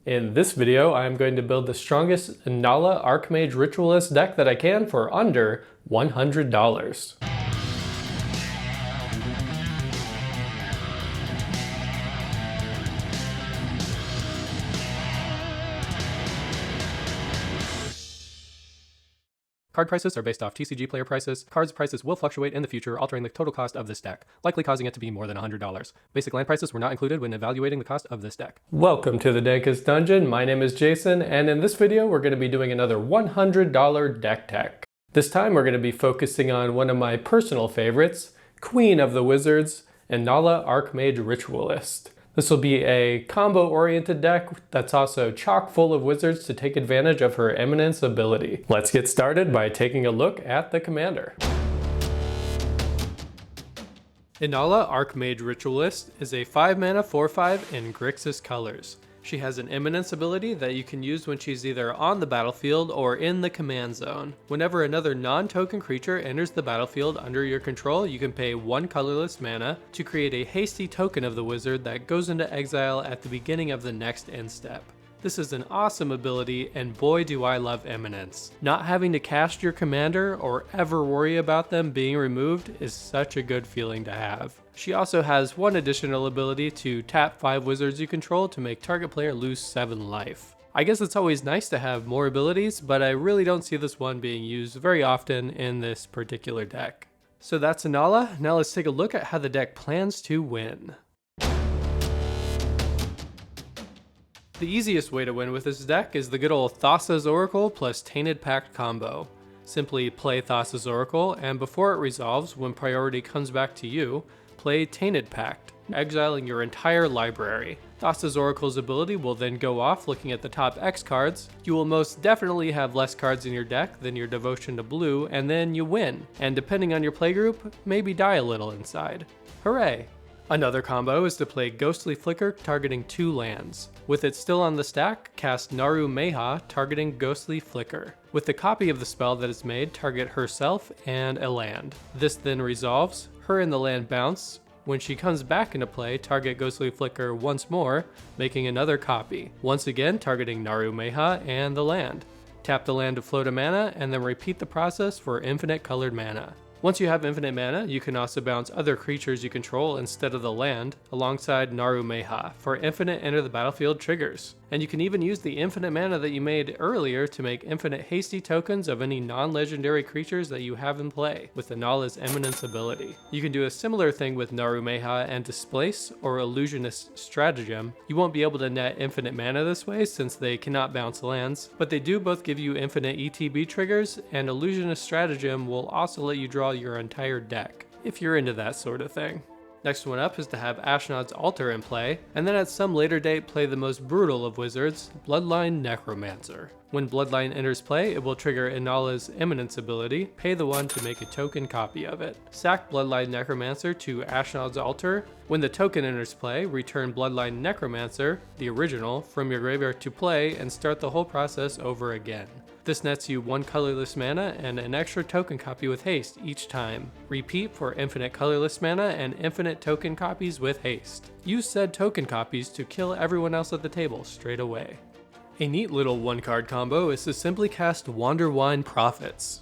In this video, I'm going to build the strongest Inalla Archmage Ritualist deck that I can for under $100. Card prices are based off TCG player prices. Cards prices will fluctuate in the future, altering the total cost of this deck, likely causing it to be more than $100. Basic land prices were not included when evaluating the cost of this deck. Welcome to the Dankest Dungeon. My name is Jason, and in this video, we're going to be doing another $100 deck tech. This time, we're going to be focusing on one of my personal favorites, Queen of the Wizards, Inalla Archmage Ritualist. This will be a combo-oriented deck that's also chock full of wizards to take advantage of her Eminence ability. Let's get started by taking a look at the commander. Inalla Archmage Ritualist is a 5-mana 4/5 in Grixis colors. She has an Eminence ability that you can use when she's either on the battlefield or in the command zone. Whenever another non-token creature enters the battlefield under your control, you can pay 1 colorless mana to create a hasty token of the wizard that goes into exile at the beginning of the next end step. This is an awesome ability, and boy do I love Eminence. Not having to cast your commander or ever worry about them being removed is such a good feeling to have. She also has one additional ability to tap 5 wizards you control to make target player lose 7 life. I guess it's always nice to have more abilities, but I really don't see this one being used very often in this particular deck. So that's Inalla. Now let's take a look at how the deck plans to win. The easiest way to win with this deck is the good old Thassa's Oracle plus Tainted Pact combo. Simply play Thassa's Oracle, and before it resolves, when priority comes back to you, play Tainted Pact, exiling your entire library. Thassa's Oracle's ability will then go off looking at the top X cards. You will most definitely have less cards in your deck than your devotion to blue, and then you win. And depending on your playgroup, maybe die a little inside. Hooray! Another combo is to play Ghostly Flicker targeting 2 lands. With it still on the stack, cast Naru Meha targeting Ghostly Flicker. With the copy of the spell that is made, target herself and a land. This then resolves, her and the land bounce. When she comes back into play, target Ghostly Flicker once more, making another copy. Once again, targeting Naru Meha and the land. Tap the land to float a mana, and then repeat the process for infinite colored mana. Once you have infinite mana, you can also bounce other creatures you control instead of the land, alongside Naru Meha, for infinite enter the battlefield triggers. And you can even use the infinite mana that you made earlier to make infinite hasty tokens of any non-legendary creatures that you have in play, with Inalla's Eminence ability. You can do a similar thing with Naru Meha and Displace, or Illusionist Stratagem. You won't be able to net infinite mana this way since they cannot bounce lands, but they do both give you infinite ETB triggers, and Illusionist Stratagem will also let you draw your entire deck, if you're into that sort of thing. Next one up is to have Ashnod's Altar in play, and then at some later date play the most brutal of wizards, Bloodline Necromancer. When Bloodline enters play, it will trigger Inalla's Eminence ability, pay the 1 to make a token copy of it. Sack Bloodline Necromancer to Ashnod's Altar. When the token enters play, return Bloodline Necromancer, the original, from your graveyard to play and start the whole process over again. This nets you 1 colorless mana and an extra token copy with haste each time. Repeat for infinite colorless mana and infinite token copies with haste. Use said token copies to kill everyone else at the table straight away. A neat little 1-card combo is to simply cast Wanderwine Prophets.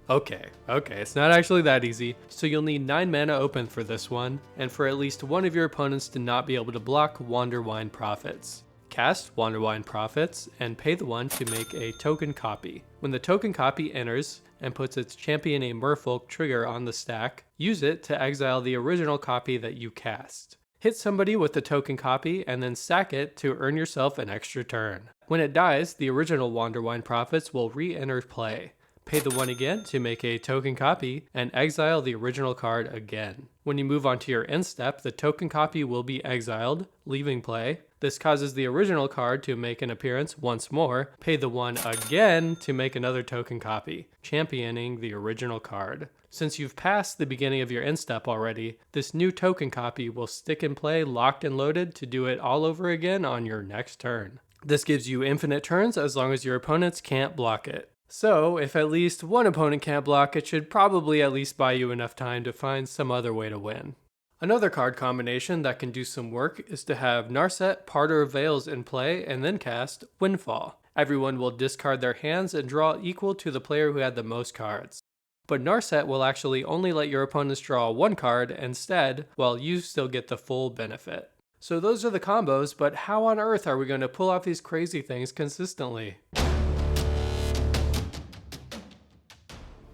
Okay, it's not actually that easy, so you'll need 9 mana open for this one, and for at least one of your opponents to not be able to block Wanderwine Prophets. Cast Wanderwine Prophets and pay the 1 to make a token copy. When the token copy enters and puts its Champion a Merfolk trigger on the stack, use it to exile the original copy that you cast. Hit somebody with the token copy and then sack it to earn yourself an extra turn. When it dies, the original Wanderwine Prophets will re-enter play. Pay the 1 again to make a token copy, and exile the original card again. When you move on to your end step, the token copy will be exiled, leaving play. This causes the original card to make an appearance once more. Pay the 1 again to make another token copy, championing the original card. Since you've passed the beginning of your end step already, this new token copy will stick in play locked and loaded to do it all over again on your next turn. This gives you infinite turns as long as your opponents can't block it. So, if at least one opponent can't block, it should probably at least buy you enough time to find some other way to win. Another card combination that can do some work is to have Narset, Parter of Veils in play and then cast Windfall. Everyone will discard their hands and draw equal to the player who had the most cards. But Narset will actually only let your opponents draw one card instead, while you still get the full benefit. So those are the combos, but how on earth are we going to pull off these crazy things consistently?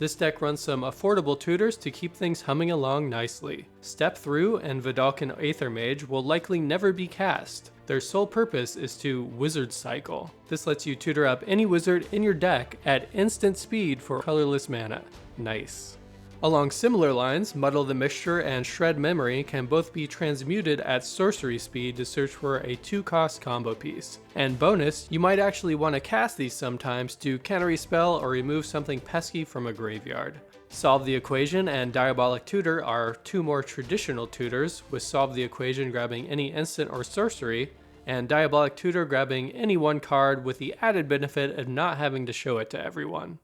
This deck runs some affordable tutors to keep things humming along nicely. Step Through and Vidalcan Aethermage will likely never be cast. Their sole purpose is to Wizard Cycle. This lets you tutor up any wizard in your deck at instant speed for colorless mana. Nice. Along similar lines, Muddle the Mixture and Shred Memory can both be transmuted at sorcery speed to search for a 2-cost combo piece. And bonus, you might actually want to cast these sometimes to counter a spell or remove something pesky from a graveyard. Solve the Equation and Diabolic Tutor are two more traditional tutors, with Solve the Equation grabbing any instant or sorcery, and Diabolic Tutor grabbing any one card with the added benefit of not having to show it to everyone.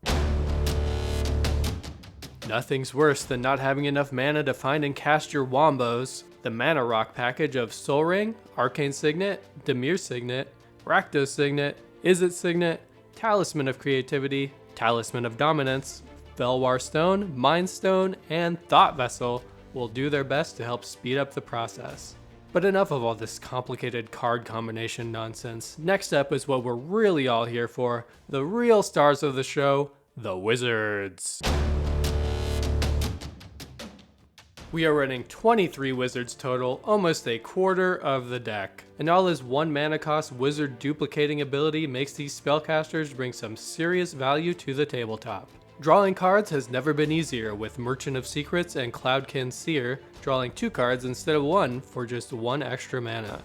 Nothing's worse than not having enough mana to find and cast your wombos. The Mana Rock package of Soul Ring, Arcane Signet, Dimir Signet, Rakdos Signet, Izzet Signet, Talisman of Creativity, Talisman of Dominance, Felwar Stone, Mind Stone, and Thought Vessel will do their best to help speed up the process. But enough of all this complicated card combination nonsense. Next up is what we're really all here for, the real stars of the show, the Wizards. We are running 23 wizards total, almost a quarter of the deck. Inalla's 1 mana cost wizard duplicating ability makes these spellcasters bring some serious value to the tabletop. Drawing cards has never been easier, with Merchant of Secrets and Cloudkin Seer drawing 2 cards instead of 1 for just 1 extra mana.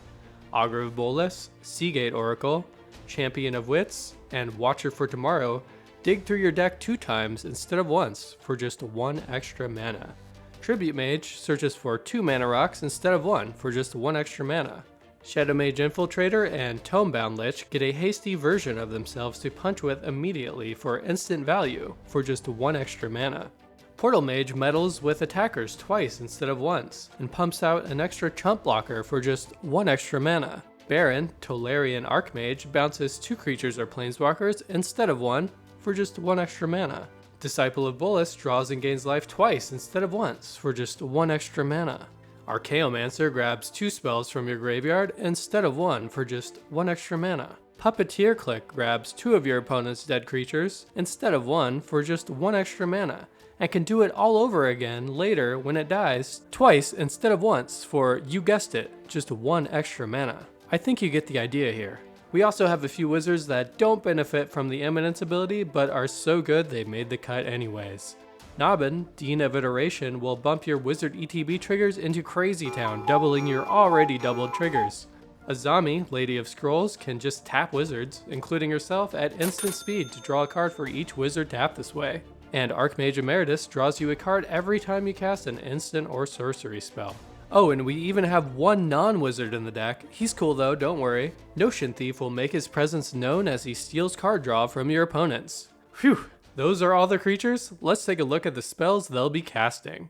Augur of Bolas, Seagate Oracle, Champion of Wits, and Watcher for Tomorrow dig through your deck 2 times instead of once for just 1 extra mana. Tribute Mage searches for 2 mana rocks instead of 1 for just 1 extra mana. Shadow Mage Infiltrator and Tomebound Lich get a hasty version of themselves to punch with immediately for instant value for just 1 extra mana. Portal Mage meddles with attackers twice instead of once, and pumps out an extra chump blocker for just 1 extra mana. Baron, Tolarian Archmage bounces 2 creatures or planeswalkers instead of 1 for just 1 extra mana. Disciple of Bolas draws and gains life twice instead of once for just 1 extra mana. Archaeomancer grabs 2 spells from your graveyard instead of 1 for just 1 extra mana. Puppeteer Click grabs 2 of your opponent's dead creatures instead of 1 for just 1 extra mana, and can do it all over again later when it dies twice instead of once for, you guessed it, just 1 extra mana. I think you get the idea here. We also have a few wizards that don't benefit from the Eminence ability, but are so good they made the cut anyways. Nobbin, Dean of Iteration, will bump your wizard ETB triggers into Crazy Town, doubling your already doubled triggers. Azami, Lady of Scrolls, can just tap wizards, including herself, at instant speed to draw a card for each wizard tapped this way. And Archmage Emeritus draws you a card every time you cast an instant or sorcery spell. Oh, and we even have 1 non-wizard in the deck. He's cool though, don't worry. Notion Thief will make his presence known as he steals card draw from your opponents. Phew, those are all the creatures? Let's take a look at the spells they'll be casting.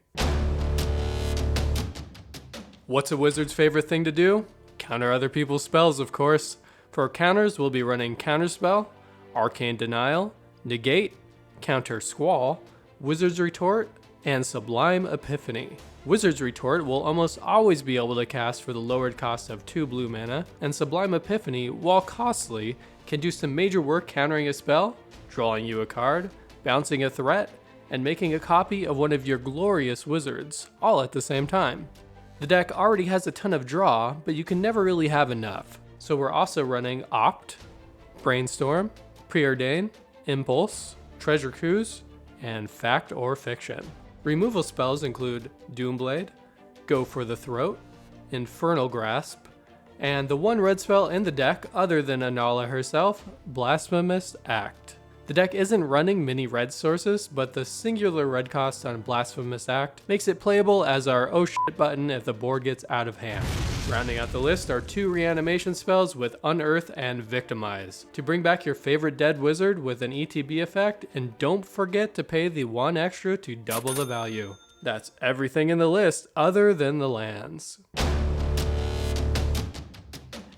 What's a wizard's favorite thing to do? Counter other people's spells, of course. For counters, we'll be running Counterspell, Arcane Denial, Negate, Counter Squall, Wizard's Retort, and Sublime Epiphany. Wizard's Retort will almost always be able to cast for the lowered cost of 2 blue mana, and Sublime Epiphany, while costly, can do some major work countering a spell, drawing you a card, bouncing a threat, and making a copy of one of your glorious wizards, all at the same time. The deck already has a ton of draw, but you can never really have enough, so we're also running Opt, Brainstorm, Preordain, Impulse, Treasure Cruise, and Fact or Fiction. Removal spells include Doomblade, Go for the Throat, Infernal Grasp, and the 1 red spell in the deck other than Inalla herself, Blasphemous Act. The deck isn't running many red sources, but the singular red cost on Blasphemous Act makes it playable as our oh shit button if the board gets out of hand. Rounding out the list are 2 reanimation spells with Unearth and Victimize, to bring back your favorite dead wizard with an ETB effect, and don't forget to pay the 1 extra to double the value. That's everything in the list other than the lands.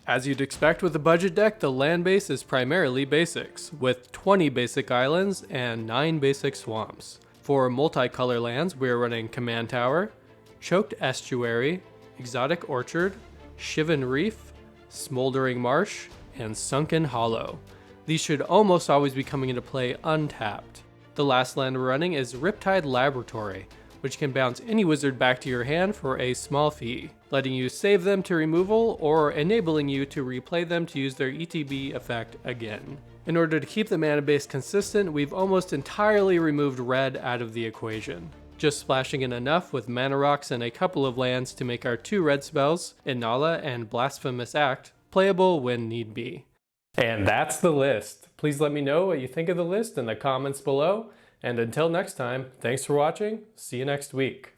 As you'd expect with a budget deck, the land base is primarily basics, with 20 basic islands and 9 basic swamps. For multicolor lands, we're running Command Tower, Choked Estuary, Exotic Orchard, Shivan Reef, Smoldering Marsh, and Sunken Hollow. These should almost always be coming into play untapped. The last land we're running is Riptide Laboratory, which can bounce any wizard back to your hand for a small fee, letting you save them to removal or enabling you to replay them to use their ETB effect again. In order to keep the mana base consistent, we've almost entirely removed red out of the equation, just splashing in enough with mana rocks and a couple of lands to make our 2 red spells, Inalla and Blasphemous Act, playable when need be. And that's the list. Please let me know what you think of the list in the comments below. And until next time, thanks for watching. See you next week.